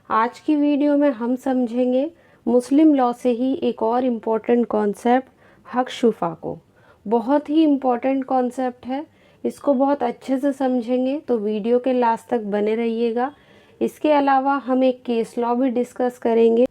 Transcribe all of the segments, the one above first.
आज की वीडियो में हम समझेंगे मुस्लिम लॉ से ही एक और इम्पोर्टेंट कॉन्सेप्ट हक शुफा को। बहुत ही इम्पोर्टेंट कॉन्सेप्ट है, इसको बहुत अच्छे से समझेंगे तो वीडियो के लास्ट तक बने रहिएगा। इसके अलावा हम एक केस लॉ भी डिस्कस करेंगे।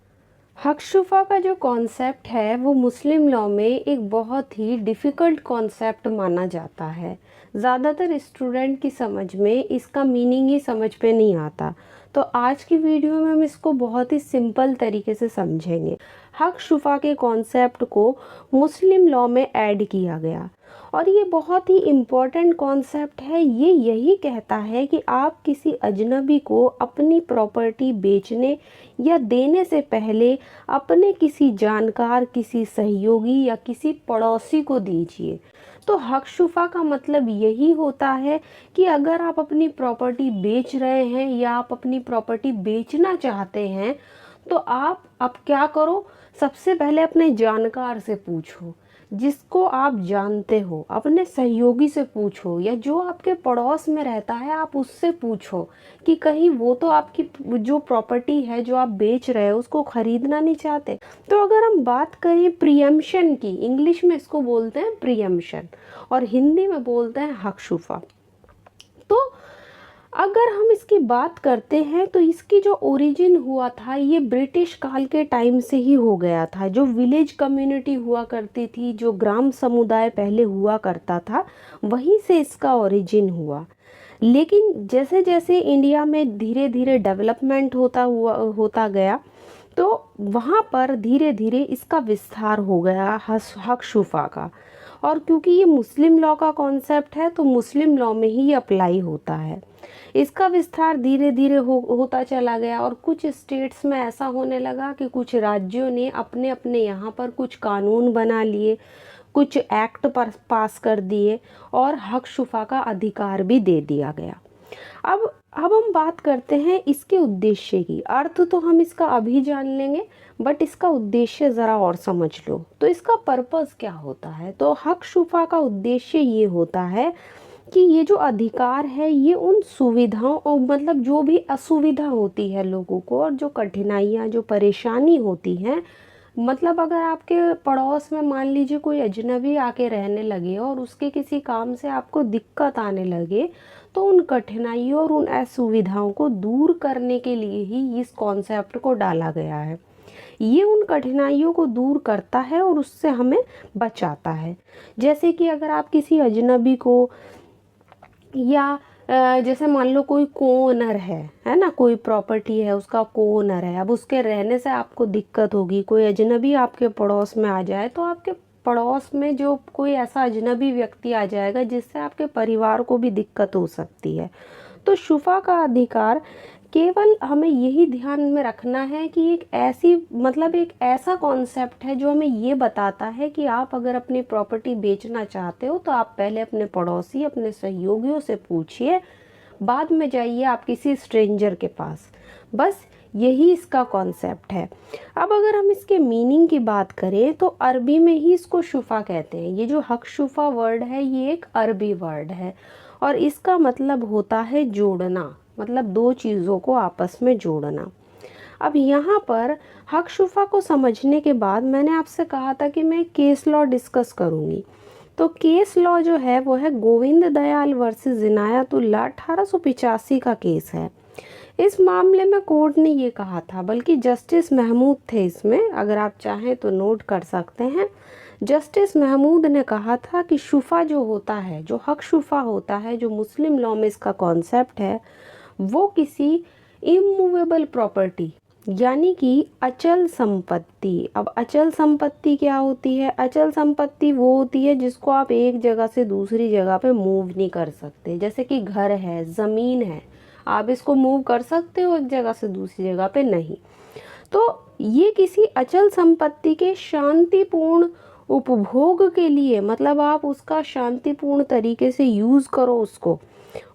हक शुफा का जो कॉन्सेप्ट है वो मुस्लिम लॉ में एक बहुत ही डिफ़िकल्ट कॉन्सेप्ट माना जाता है। ज़्यादातर स्टूडेंट की समझ में इसका मीनिंग ही समझ पे नहीं आता, तो आज की वीडियो में हम इसको बहुत ही सिंपल तरीके से समझेंगे। हक शुफा के कॉन्सेप्ट को मुस्लिम लॉ में ऐड किया गया और ये बहुत ही इम्पॉर्टेंट कॉन्सेप्ट है। ये यही कहता है कि आप किसी अजनबी को अपनी प्रॉपर्टी बेचने या देने से पहले अपने किसी जानकार, किसी सहयोगी या किसी पड़ोसी को दीजिए। तो हक शुफा का मतलब यही होता है कि अगर आप अपनी प्रॉपर्टी बेच रहे हैं या आप अपनी प्रॉपर्टी बेचना चाहते हैं तो आप अब क्या करो, सबसे पहले अपने जानकार से पूछो, जिसको आप जानते हो, अपने सहयोगी से पूछो या जो आपके पड़ोस में रहता है आप उससे पूछो कि कहीं वो तो आपकी जो प्रॉपर्टी है जो आप बेच रहे हो उसको खरीदना नहीं चाहते। तो अगर हम बात करें प्रियम्पशन की, इंग्लिश में इसको बोलते हैं प्रियम्पशन और हिंदी में बोलते हैं हक शुफा। तो अगर हम इसकी बात करते हैं तो इसकी जो ओरिजिन हुआ था ये ब्रिटिश काल के टाइम से ही हो गया था। जो विलेज कम्युनिटी हुआ करती थी, जो ग्राम समुदाय पहले हुआ करता था, वहीं से इसका ओरिजिन हुआ। लेकिन जैसे जैसे इंडिया में धीरे धीरे डेवलपमेंट होता गया तो वहाँ पर धीरे धीरे इसका विस्तार हो गया हक शुफा का। और क्योंकि ये मुस्लिम लॉ का कॉन्सेप्ट है तो मुस्लिम लॉ में ही अप्लाई होता है। इसका विस्तार धीरे धीरे होता चला गया और कुछ स्टेट्स में ऐसा होने लगा कि कुछ राज्यों ने अपने अपने यहाँ पर कुछ कानून बना लिए, कुछ एक्ट पर पास कर दिए और हक शुफा का अधिकार भी दे दिया गया। अब हम बात करते हैं इसके उद्देश्य की। अर्थ तो हम इसका अभी जान लेंगे, बट इसका उद्देश्य ज़रा और समझ लो। तो इसका पर्पस क्या होता है? तो हक शुफा का उद्देश्य ये होता है कि ये जो अधिकार है ये उन सुविधाओं और मतलब जो भी असुविधा होती है लोगों को और जो कठिनाइयाँ, जो परेशानी होती हैं, मतलब अगर आपके पड़ोस में मान लीजिए कोई अजनबी आके रहने लगे और उसके किसी काम से आपको दिक्कत आने लगे, तो उन कठिनाइयों और उन असुविधाओं को दूर करने के लिए ही इस कॉन्सेप्ट को डाला गया है। ये उन कठिनाइयों को दूर करता है और उससे हमें बचाता है। जैसे कि अगर आप किसी अजनबी को या जैसे मान लो कोई कोओनर है ना, कोई प्रॉपर्टी है उसका कोओनर है, अब उसके रहने से आपको दिक्कत होगी, कोई अजनबी आपके पड़ोस में आ जाए तो आपके पड़ोस में जो कोई ऐसा अजनबी व्यक्ति आ जाएगा जिससे आपके परिवार को भी दिक्कत हो सकती है। तो शुफा का अधिकार केवल हमें यही ध्यान में रखना है कि एक ऐसा कॉन्सेप्ट है जो हमें ये बताता है कि आप अगर अपनी प्रॉपर्टी बेचना चाहते हो तो आप पहले अपने पड़ोसी, अपने सहयोगियों से पूछिए, बाद में जाइए आप किसी स्ट्रेंजर के पास। बस यही इसका कॉन्सेप्ट है। अब अगर हम इसके मीनिंग की बात करें तो अरबी में ही इसको शुफा कहते हैं। ये जो हक शुफा वर्ड है ये एक अरबी वर्ड है और इसका मतलब होता है जोड़ना, मतलब दो चीज़ों को आपस में जोड़ना। अब यहाँ पर हक शुफा को समझने के बाद मैंने आपसे कहा था कि मैं केस लॉ डिस्कस करूँगी। तो केस लॉ जो है वो है गोविंद दयाल वर्सेस इनायतुल्लाह 1885 का केस है। इस मामले में कोर्ट ने ये कहा था, बल्कि जस्टिस महमूद थे इसमें, अगर आप चाहें तो नोट कर सकते हैं। जस्टिस महमूद ने कहा था कि शुफा जो होता है, जो हक शुफा होता है, जो मुस्लिम लॉ में इसका कॉन्सेप्ट है, वो किसी इमूवेबल प्रॉपर्टी यानी कि अचल संपत्ति। अब अचल संपत्ति क्या होती है? अचल संपत्ति वो होती है जिसको आप एक जगह से दूसरी जगह पे मूव नहीं कर सकते। जैसे कि घर है, ज़मीन है, आप इसको मूव कर सकते हो एक जगह से दूसरी जगह पे? नहीं। तो ये किसी अचल संपत्ति के शांतिपूर्ण उपभोग के लिए, मतलब आप उसका शांतिपूर्ण तरीके से यूज़ करो उसको,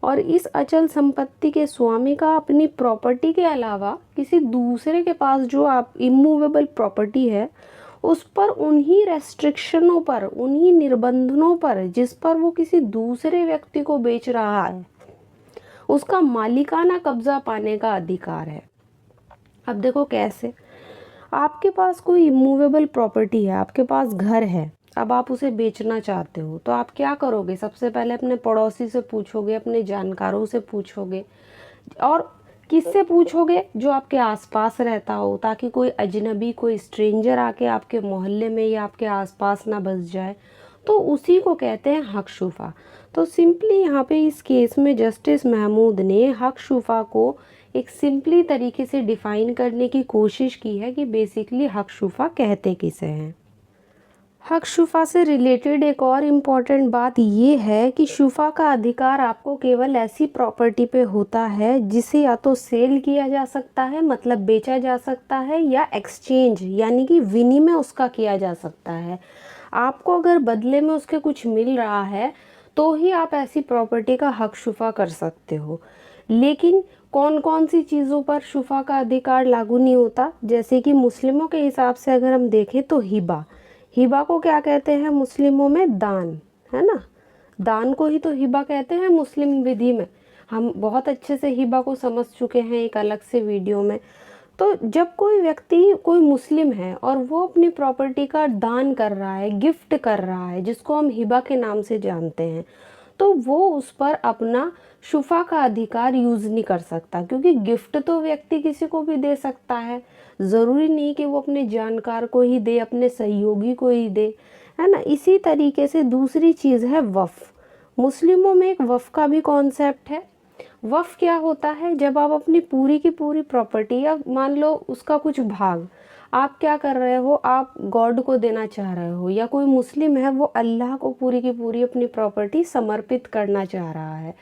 और इस अचल संपत्ति के स्वामी का अपनी प्रॉपर्टी के अलावा किसी दूसरे के पास जो आप इमूवेबल प्रॉपर्टी है उस पर उन्हीं रेस्ट्रिक्शनों पर, उन्हीं निर्बंधनों पर जिस पर वो किसी दूसरे व्यक्ति को बेच रहा है, उसका मालिकाना कब्जा पाने का अधिकार है। अब देखो कैसे, आपके पास कोई इमूवेबल प्रॉपर्टी है, आपके पास घर है, अब आप उसे बेचना चाहते हो, तो आप क्या करोगे? सबसे पहले अपने पड़ोसी से पूछोगे, अपने जानकारों से पूछोगे, और किससे पूछोगे? जो आपके आसपास रहता हो, ताकि कोई अजनबी, कोई स्ट्रेंजर आके आपके मोहल्ले में या आपके आसपास ना बस जाए। तो उसी को कहते हैं हक शुफा। तो सिंपली यहाँ पे इस केस में जस्टिस महमूद ने हक शुफा को एक सिंपली तरीके से डिफाइन करने की कोशिश की है कि बेसिकली हक शुफा कहते किसे हैं। हक शुफा से रिलेटेड एक और इम्पॉर्टेंट बात ये है कि शुफा का अधिकार आपको केवल ऐसी प्रॉपर्टी पे होता है जिसे या तो सेल किया जा सकता है, मतलब बेचा जा सकता है, या एक्सचेंज यानी कि विनिमय उसका किया जा सकता है। आपको अगर बदले में उसके कुछ मिल रहा है तो ही आप ऐसी प्रॉपर्टी का हक शुफा कर सकते हो। लेकिन कौन कौन सी चीज़ों पर शुफा का अधिकार लागू नहीं होता? जैसे कि मुस्लिमों के हिसाब से अगर हम देखें तो हिबा, हिबा को क्या कहते हैं मुस्लिमों में? दान, है ना। दान को ही तो हिबा कहते हैं मुस्लिम विधि में। हम बहुत अच्छे से हिबा को समझ चुके हैं एक अलग से वीडियो में। तो जब कोई व्यक्ति, कोई मुस्लिम है और वो अपनी प्रॉपर्टी का दान कर रहा है, गिफ्ट कर रहा है, जिसको हम हिबा के नाम से जानते हैं, तो वो उस पर अपना शुफा का अधिकार यूज़ नहीं कर सकता, क्योंकि गिफ्ट तो व्यक्ति किसी को भी दे सकता है। ज़रूरी नहीं कि वो अपने जानकार को ही दे, अपने सहयोगी को ही दे, है ना। इसी तरीके से दूसरी चीज़ है वफ़। मुस्लिमों में एक वफ़ का भी कॉन्सेप्ट है। वफ़ क्या होता है? जब आप अपनी पूरी की पूरी प्रॉपर्टी, या मान लो उसका कुछ भाग आप क्या कर रहे हो, आप गॉड को देना चाह रहे हो, या कोई मुस्लिम है वो अल्लाह को पूरी की पूरी अपनी प्रॉपर्टी समर्पित करना चाह रहा है,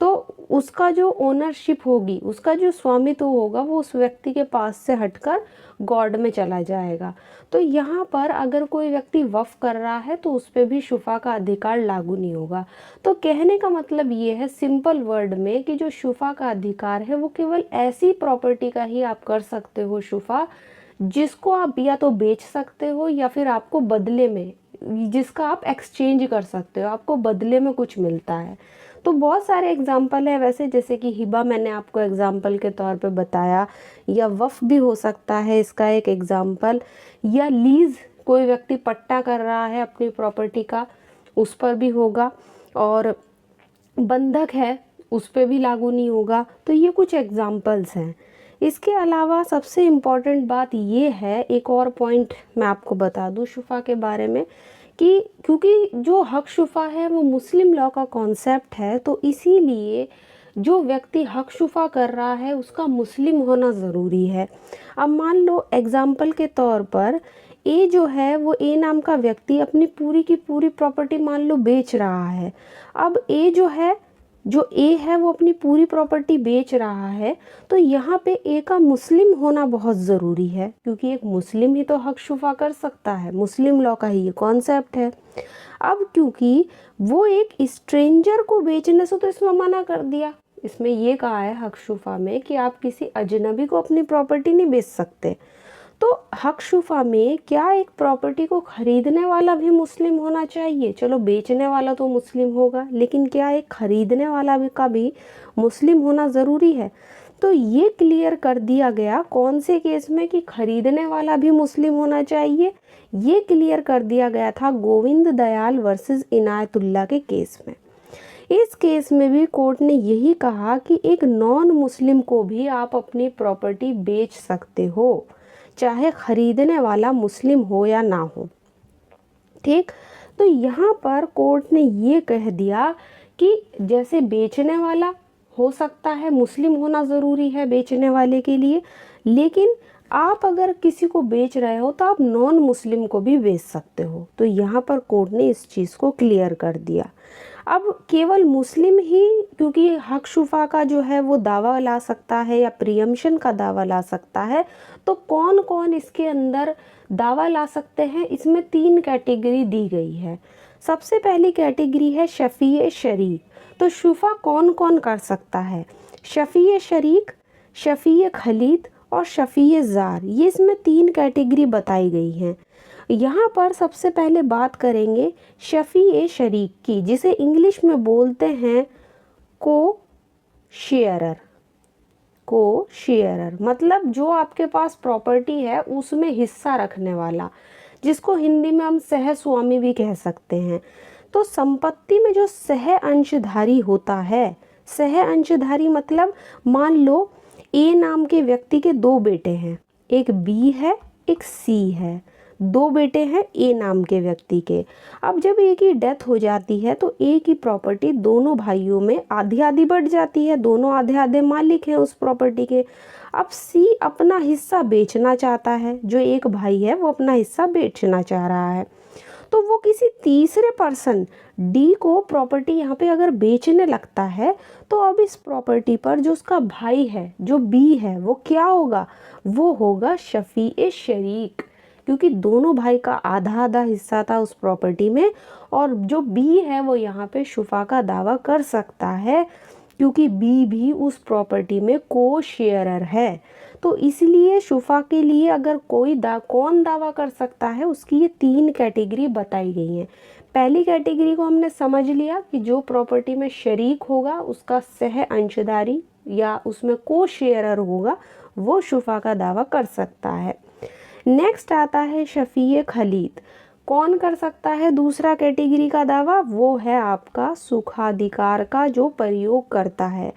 तो उसका जो ओनरशिप होगी, उसका जो स्वामित्व होगा, वो उस व्यक्ति के पास से हटकर गॉड में चला जाएगा। तो यहाँ पर अगर कोई व्यक्ति वफ़ कर रहा है तो उस पर भी शुफा का अधिकार लागू नहीं होगा। तो कहने का मतलब ये है सिंपल वर्ड में कि जो शुफा का अधिकार है वो केवल ऐसी प्रॉपर्टी का ही आप कर सकते हो शुफा जिसको आप या तो बेच सकते हो, या फिर आपको बदले में, जिसका आप एक्सचेंज कर सकते हो, आपको बदले में कुछ मिलता है। तो बहुत सारे एग्जाम्पल है वैसे, जैसे कि हिबा मैंने आपको एग्जाम्पल के तौर पे बताया, या वफ़ भी हो सकता है इसका एक एग्जाम्पल, या लीज़, कोई व्यक्ति पट्टा कर रहा है अपनी प्रॉपर्टी का, उस पर भी होगा, और बंधक है उस पर भी लागू नहीं होगा। तो ये कुछ एग्जाम्पल्स हैं। इसके अलावा सबसे इम्पॉर्टेंट बात ये है, एक और पॉइंट मैं आपको बता दूं शुफा के बारे में, कि क्योंकि जो हक शुफा है वो मुस्लिम लॉ का कॉन्सेप्ट है, तो इसीलिए जो व्यक्ति हक शुफा कर रहा है उसका मुस्लिम होना ज़रूरी है। अब मान लो एग्जाम्पल के तौर पर ए जो है, वो ए नाम का व्यक्ति अपनी पूरी की पूरी प्रॉपर्टी मान लो बेच रहा है। अब ए जो है, जो ए है वो अपनी पूरी प्रॉपर्टी बेच रहा है, तो यहाँ पे ए का मुस्लिम होना बहुत ज़रूरी है, क्योंकि एक मुस्लिम ही तो हक शुफा कर सकता है, मुस्लिम लॉ का ही ये कॉन्सेप्ट है। अब क्योंकि वो एक स्ट्रेंजर को बेचने से तो इसमें मना कर दिया, इसमें ये कहा है हक शुफा में कि आप किसी अजनबी को अपनी प्रॉपर्टी नहीं बेच सकते। तो हक शुफा में क्या एक प्रॉपर्टी को खरीदने वाला भी मुस्लिम होना चाहिए? चलो बेचने वाला तो मुस्लिम होगा, लेकिन क्या एक खरीदने वाला भी का भी मुस्लिम होना ज़रूरी है? तो ये क्लियर कर दिया गया कौन से केस में कि खरीदने वाला भी मुस्लिम होना चाहिए। ये क्लियर कर दिया गया था गोविंद दयाल वर्सेस इनायतुल्लाह के केस में। इस केस में भी कोर्ट ने यही कहा कि एक नॉन मुस्लिम को भी आप अपनी प्रॉपर्टी बेच सकते हो, चाहे खरीदने वाला मुस्लिम हो या ना हो। ठीक, तो यहाँ पर कोर्ट ने ये कह दिया कि जैसे बेचने वाला हो सकता है, मुस्लिम होना ज़रूरी है बेचने वाले के लिए, लेकिन आप अगर किसी को बेच रहे हो तो आप नॉन मुस्लिम को भी बेच सकते हो। तो यहाँ पर कोर्ट ने इस चीज़ को क्लियर कर दिया। अब केवल मुस्लिम ही, क्योंकि हक शुफा का जो है वो दावा ला सकता है या प्रियम्पशन का दावा ला सकता है, तो कौन कौन इसके अंदर दावा ला सकते हैं? इसमें 3 कैटेगरी दी गई है। सबसे पहली कैटेगरी है शफ़ी शरीक। तो शुफा कौन कौन कर सकता है? शफ़ी शरीक, शफ़ी खलीद और शफ़ी ज़ार, ये इसमें 3 कैटेगरी बताई गई हैं। यहाँ पर सबसे पहले बात करेंगे शफ़ी शरीक की, जिसे इंग्लिश में बोलते हैं को शेयरर। को शेयरर, मतलब जो आपके पास प्रॉपर्टी है उसमें हिस्सा रखने वाला, जिसको हिंदी में हम सह स्वामी भी कह सकते हैं। तो संपत्ति में जो सह अंशधारी होता है, सह अंशधारी मतलब मान लो ए नाम के व्यक्ति के दो बेटे हैं, एक बी है एक सी है, दो बेटे हैं ए नाम के व्यक्ति के। अब जब ए की डेथ हो जाती है तो ए की प्रॉपर्टी दोनों भाइयों में आधी आधी बढ़ जाती है, दोनों आधे आधे मालिक हैं उस प्रॉपर्टी के। अब सी अपना हिस्सा बेचना चाहता है, जो एक भाई है वो अपना हिस्सा बेचना चाह रहा है, तो वो किसी तीसरे पर्सन डी को प्रॉपर्टी यहाँ पे अगर बेचने लगता है तो अब इस प्रॉपर्टी पर जो उसका भाई है जो बी है वो क्या होगा, वो होगा शफीए शरीक, क्योंकि दोनों भाई का आधा आधा हिस्सा था उस प्रॉपर्टी में, और जो बी है वो यहाँ पे शुफा का दावा कर सकता है क्योंकि बी भी उस प्रॉपर्टी में को शेयरर है। तो इसलिए शुफा के लिए अगर कौन दावा कर सकता है, उसकी ये 3 कैटेगरी बताई गई हैं। पहली कैटेगरी को हमने समझ लिया कि जो प्रॉपर्टी में शरीक होगा उसका सह अंशदारी या उसमें को शेयरर होगा वो शुफा का दावा कर सकता है। नेक्स्ट आता है शफीए खलीत। कौन कर सकता है दूसरा कैटेगरी का दावा, वो है आपका सुखाधिकार का जो प्रयोग करता है।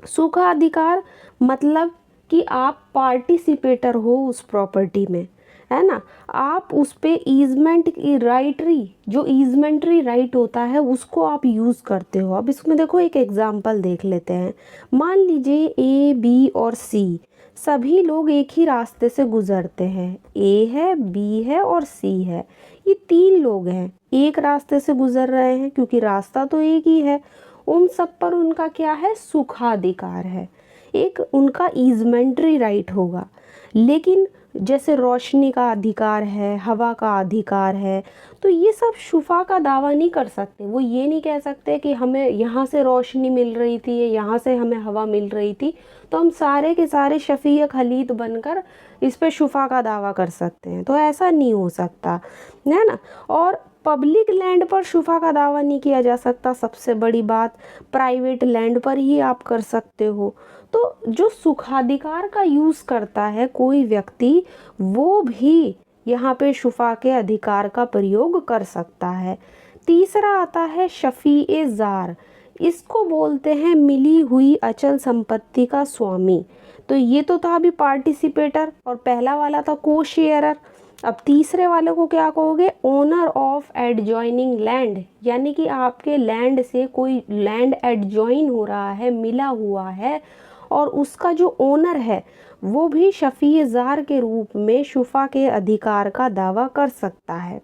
सुखाधिकार मतलब कि आप पार्टिसिपेटर हो उस प्रॉपर्टी में, है ना, आप उस पे ईजमेंट की जो ईजमेंट्री राइट होता है उसको आप यूज़ करते हो। अब इसमें देखो एक एग्जांपल देख लेते हैं। मान लीजिए ए बी और सी सभी लोग एक ही रास्ते से गुजरते हैं, ए है बी है और सी है, ये 3 लोग हैं एक रास्ते से गुजर रहे हैं क्योंकि रास्ता तो एक ही है। उन सब पर उनका क्या है, सुखाधिकार है, एक उनका ईजमेंट्री राइट होगा। लेकिन जैसे रोशनी का अधिकार है, हवा का अधिकार है, तो ये सब शुफा का दावा नहीं कर सकते। वो ये नहीं कह सकते कि हमें यहाँ से रोशनी मिल रही थी, यहाँ से हमें हवा मिल रही थी, तो हम सारे के सारे शफीए खलीत बनकर इस पे शुफा का दावा कर सकते हैं, तो ऐसा नहीं हो सकता, है ना। और पब्लिक लैंड पर शुफा का दावा नहीं किया जा सकता, सबसे बड़ी बात, प्राइवेट लैंड पर ही आप कर सकते हो। तो जो सुखाधिकार का यूज़ करता है कोई व्यक्ति, वो भी यहाँ पे शुफा के अधिकार का प्रयोग कर सकता है। तीसरा आता है शफीए जार। इसको बोलते हैं मिली हुई अचल संपत्ति का स्वामी। तो ये तो था अभी पार्टिसिपेटर और पहला वाला था को शेयरर। अब तीसरे वाले को क्या कहोगे, ओनर ऑफ एडजॉइनिंग लैंड, यानी कि आपके लैंड से कोई लैंड एडजॉइन हो रहा है, मिला हुआ है, और उसका जो ओनर है वो भी शफीए जार के रूप में शुफा के अधिकार का दावा कर सकता है।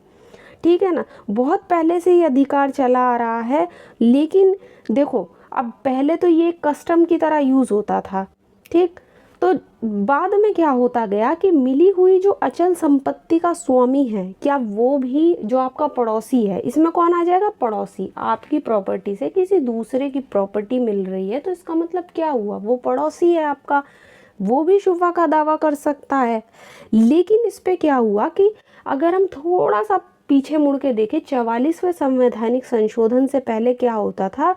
ठीक है ना, बहुत पहले से ये अधिकार चला आ रहा है, लेकिन देखो अब पहले तो ये कस्टम की तरह यूज़ होता था, ठीक, तो बाद में क्या होता गया कि मिली हुई जो अचल संपत्ति का स्वामी है, क्या वो भी जो आपका पड़ोसी है, इसमें कौन आ जाएगा, पड़ोसी। आपकी प्रॉपर्टी से किसी दूसरे की प्रॉपर्टी मिल रही है तो इसका मतलब क्या हुआ, वो पड़ोसी है आपका, वो भी शुफा का दावा कर सकता है। लेकिन इस पे क्या हुआ कि अगर हम थोड़ा सा पीछे मुड़ के देखें, 44वें संवैधानिक संशोधन से पहले क्या होता था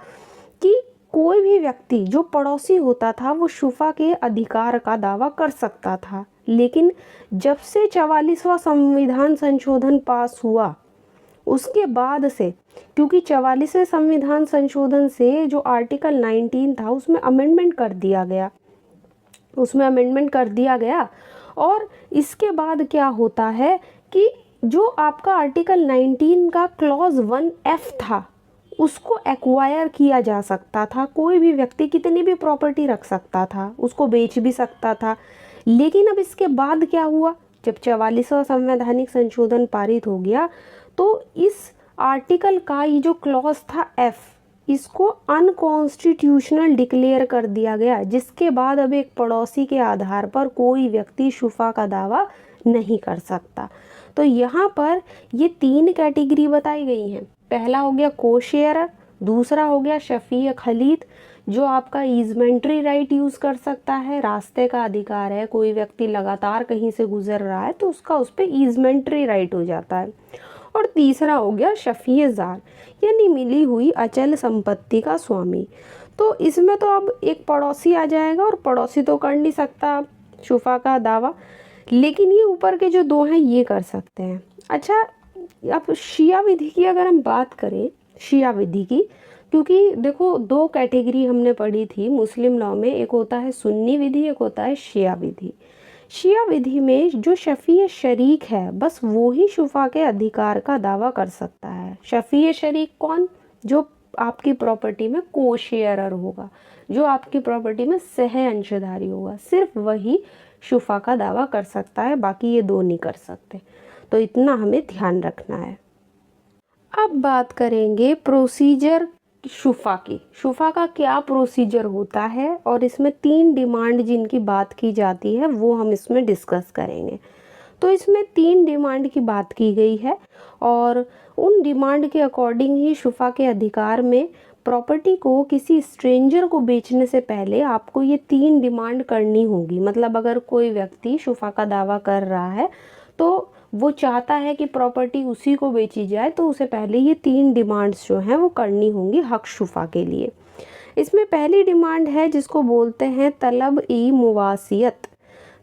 कि कोई भी व्यक्ति जो पड़ोसी होता था वो शुफा के अधिकार का दावा कर सकता था। लेकिन जब से 44वां संविधान संशोधन पास हुआ उसके बाद से, क्योंकि 44वें संविधान संशोधन से जो आर्टिकल 19 था उसमें अमेंडमेंट कर दिया गया, और इसके बाद क्या होता है कि जो आपका आर्टिकल 19 का क्लॉज 1F था उसको एक्वायर किया जा सकता था, कोई भी व्यक्ति कितनी भी प्रॉपर्टी रख सकता था, उसको बेच भी सकता था। लेकिन अब इसके बाद क्या हुआ, जब 44वां संवैधानिक संशोधन पारित हो गया तो इस आर्टिकल का ये जो क्लॉज था F, इसको अनकॉन्स्टिट्यूशनल डिक्लेयर कर दिया गया, जिसके बाद अब एक पड़ोसी के आधार पर कोई व्यक्ति शुफा का दावा नहीं कर सकता। तो यहाँ पर ये 3 कैटेगरी बताई गई हैं। पहला हो गया को शेयरर, दूसरा हो गया शफीए खलीत जो आपका ईजमेंट्री राइट यूज़ कर सकता है, रास्ते का अधिकार है, कोई व्यक्ति लगातार कहीं से गुजर रहा है तो उसका उस पर ईजमेंट्री राइट हो जाता है। और तीसरा हो गया शफीए जार, यानी मिली हुई अचल संपत्ति का स्वामी। तो इसमें तो अब एक पड़ोसी आ जाएगा और पड़ोसी तो कर नहीं सकता शुफा का दावा, लेकिन ये ऊपर के जो दो हैं ये कर सकते हैं। अच्छा, अब शिया विधि की अगर हम बात करें, शिया विधि की, क्योंकि देखो दो कैटेगरी हमने पढ़ी थी मुस्लिम लॉ में, एक होता है सुन्नी विधि, एक होता है शिया विधि। शिया विधि में जो शफ़ी शरीक है बस वो ही शुफा के अधिकार का दावा कर सकता है। शफ़ी शरीक कौन? जो आपकी प्रॉपर्टी में को शेयरर होगा, जो आपकी प्रॉपर्टी में सह अंशधारी होगा, सिर्फ वही शुफा का दावा कर सकता है, बाकी ये दो नहीं कर सकते। तो इतना हमें ध्यान रखना है। अब बात करेंगे प्रोसीजर शुफा की। शुफा का क्या प्रोसीजर होता है और इसमें 3 डिमांड जिनकी बात की जाती है वो हम इसमें डिस्कस करेंगे। तो इसमें 3 डिमांड की बात की गई है और उन डिमांड के अकॉर्डिंग ही शुफा के अधिकार में प्रॉपर्टी को किसी स्ट्रेंजर को बेचने से पहले आपको ये 3 डिमांड करनी होगी। मतलब अगर कोई व्यक्ति शुफा का दावा कर रहा है तो वो चाहता है कि प्रॉपर्टी उसी को बेची जाए, तो उसे पहले ये 3 डिमांड्स जो हैं वो करनी होंगी हक शुफा के लिए। इसमें पहली डिमांड है जिसको बोलते हैं तलब ई मुवासियत।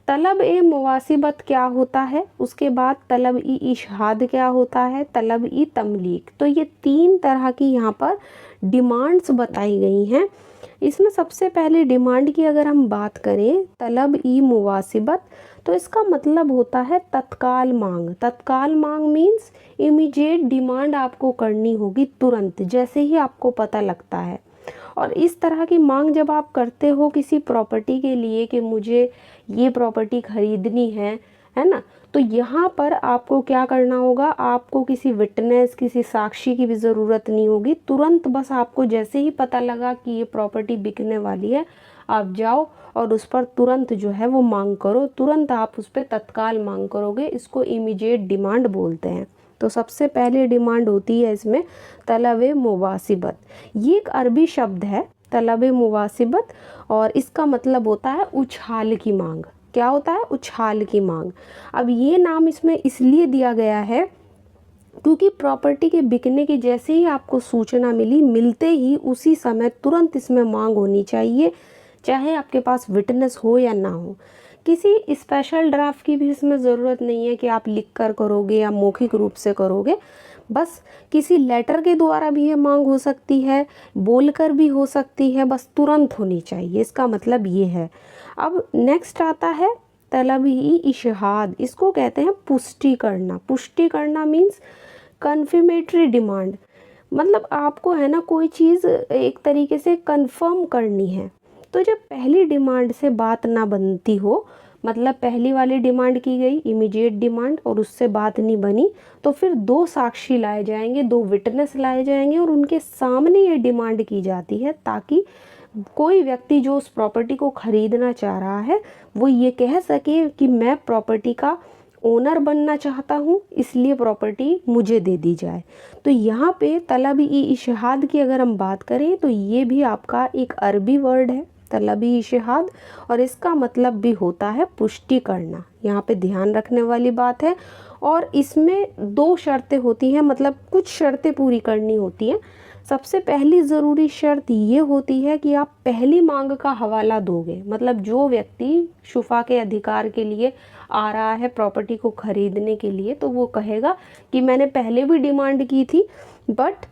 तलब ए मुवासिबत क्या होता है, उसके बाद तलब ई इशहाद क्या होता है, तलब ई तमलीक। तो ये 3 तरह की यहाँ पर डिमांड्स बताई गई हैं। इसमें सबसे पहले डिमांड की अगर हम बात करें तलब ई मुवासिबत, तो इसका मतलब होता है तत्काल मांग। तत्काल मांग मीन्स इमीडिएट डिमांड आपको करनी होगी तुरंत, जैसे ही आपको पता लगता है। और इस तरह की मांग जब आप करते हो किसी प्रॉपर्टी के लिए कि मुझे ये प्रॉपर्टी खरीदनी है ना, तो यहाँ पर आपको क्या करना होगा, आपको किसी विटनेस, किसी साक्षी की भी ज़रूरत नहीं होगी। तुरंत बस आपको जैसे ही पता लगा कि ये प्रॉपर्टी बिकने वाली है, आप जाओ और उस पर तुरंत जो है वो मांग करो। तुरंत आप उस पर तत्काल मांग करोगे, इसको इमीडिएट डिमांड बोलते हैं। तो सबसे पहले डिमांड होती है इसमें तलब मुवासिबत। ये एक अरबी शब्द है तलब मुवासिबत और इसका मतलब होता है उछाल की मांग। क्या होता है? उछाल की मांग। अब ये नाम इसमें इसलिए दिया गया है क्योंकि प्रॉपर्टी के बिकने की जैसे ही आपको सूचना मिली, मिलते ही उसी समय तुरंत इसमें मांग होनी चाहिए, चाहे आपके पास विटनेस हो या ना हो। किसी स्पेशल ड्राफ्ट की भी इसमें ज़रूरत नहीं है कि आप लिख कर करोगे या मौखिक रूप से करोगे। बस किसी लेटर के द्वारा भी ये मांग हो सकती है, बोलकर भी हो सकती है, बस तुरंत होनी चाहिए, इसका मतलब ये है। अब नेक्स्ट आता है तलब ही इशहाद। इसको कहते हैं पुष्टि करना। पुष्टि करना मीन्स कन्फर्मेटरी डिमांड। मतलब आपको है ना कोई चीज़ एक तरीके से कंफर्म करनी है। तो जब पहली डिमांड से बात ना बनती हो, मतलब पहली वाली डिमांड की गई इमीडिएट डिमांड और उससे बात नहीं बनी, तो फिर 2 साक्षी लाए जाएंगे, 2 विटनेस लाए जाएंगे और उनके सामने ये डिमांड की जाती है ताकि कोई व्यक्ति जो उस प्रॉपर्टी को खरीदना चाह रहा है वो ये कह सके कि मैं प्रॉपर्टी का ओनर बनना चाहता हूँ, इसलिए प्रॉपर्टी मुझे दे दी जाए। तो यहाँ पे तलब ई इशहाद की अगर हम बात करें तो ये भी आपका एक अरबी वर्ड है तलब ई इशहाद और इसका मतलब भी होता है पुष्टि करना। यहाँ पे ध्यान रखने वाली बात है। और इसमें 2 शर्तें होती हैं, मतलब कुछ शर्तें पूरी करनी होती हैं। सबसे पहली ज़रूरी शर्त ये होती है कि आप पहली मांग का हवाला दोगे। मतलब जो व्यक्ति शुफा के अधिकार के लिए आ रहा है प्रॉपर्टी को ख़रीदने के लिए, तो वो कहेगा कि मैंने पहले भी डिमांड की थी बट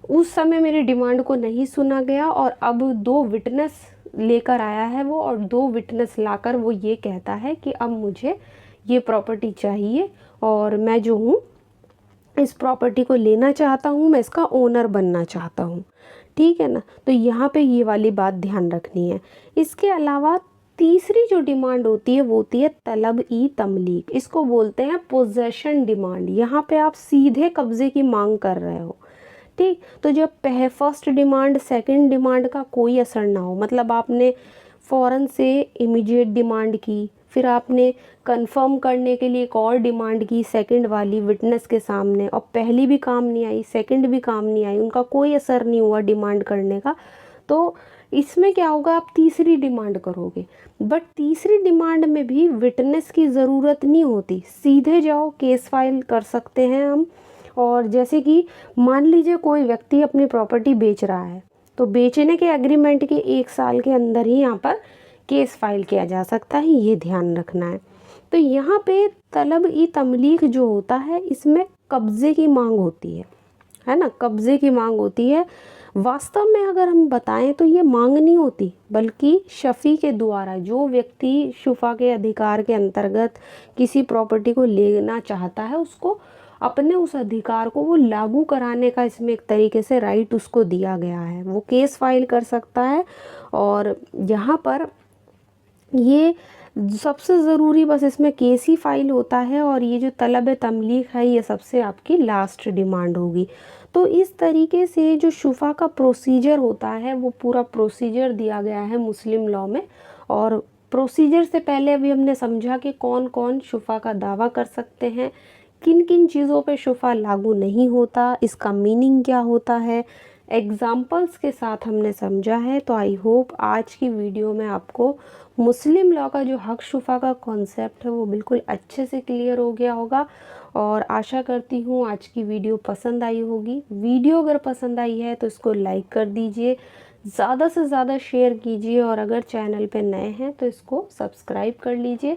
उस समय मेरी डिमांड को नहीं सुना गया और अब 2 विटनेस लेकर आया है वो, और 2 विटनेस लाकर वो ये कहता है कि अब मुझे ये प्रॉपर्टी चाहिए और मैं जो हूँ इस प्रॉपर्टी को लेना चाहता हूँ, मैं इसका ओनर बनना चाहता हूँ। ठीक है ना, तो यहाँ पे ये वाली बात ध्यान रखनी है। इसके अलावा तीसरी जो डिमांड होती है वो होती है तलब ई तमलीक। इसको बोलते हैं पोजेशन डिमांड। यहाँ पे आप सीधे कब्जे की मांग कर रहे हो। ठीक, तो जब फर्स्ट डिमांड सेकंड डिमांड का कोई असर ना हो, मतलब आपने फ़ौरन से इमीडिएट डिमांड की, फिर आपने कंफर्म करने के लिए एक और डिमांड की सेकंड वाली विटनेस के सामने, और पहली भी काम नहीं आई, सेकंड भी काम नहीं आई, उनका कोई असर नहीं हुआ डिमांड करने का, तो इसमें क्या होगा, आप तीसरी डिमांड करोगे। बट तीसरी डिमांड में भी विटनेस की ज़रूरत नहीं होती, सीधे जाओ केस फाइल कर सकते हैं हम। और जैसे कि मान लीजिए कोई व्यक्ति अपनी प्रॉपर्टी बेच रहा है, तो बेचने के एग्रीमेंट के 1 साल के अंदर ही यहाँ पर केस फाइल किया जा सकता है, ये ध्यान रखना है। तो यहाँ पे तलब ई तमलीक जो होता है इसमें कब्ज़े की मांग होती है ना, कब्ज़े की मांग होती है। वास्तव में अगर हम बताएं तो ये मांग नहीं होती, बल्कि शफ़ी के द्वारा जो व्यक्ति शुफा के अधिकार के अंतर्गत किसी प्रॉपर्टी को लेना चाहता है उसको अपने उस अधिकार को वो लागू कराने का इसमें एक तरीके से राइट उसको दिया गया है, वो केस फाइल कर सकता है। और यहाँ पर ये सबसे ज़रूरी बस इसमें केस ही फाइल होता है, और ये जो तलब तमलीक है ये सबसे आपकी लास्ट डिमांड होगी। तो इस तरीके से जो शुफा का प्रोसीजर होता है वो पूरा प्रोसीजर दिया गया है मुस्लिम लॉ में। और प्रोसीजर से पहले अभी हमने समझा कि कौन कौन शुफा का दावा कर सकते हैं, किन किन चीज़ों पे शुफा लागू नहीं होता, इसका मीनिंग क्या होता है, एग्जाम्पल्स के साथ हमने समझा है। तो आई होप आज की वीडियो में आपको मुस्लिम लॉ का जो हक शुफा का कॉन्सेप्ट है वो बिल्कुल अच्छे से क्लियर हो गया होगा। और आशा करती हूँ आज की वीडियो पसंद आई होगी। वीडियो अगर पसंद आई है तो इसको लाइक कर दीजिए, ज़्यादा से ज़्यादा शेयर कीजिए, और अगर चैनल पे नए हैं तो इसको सब्सक्राइब कर लीजिए।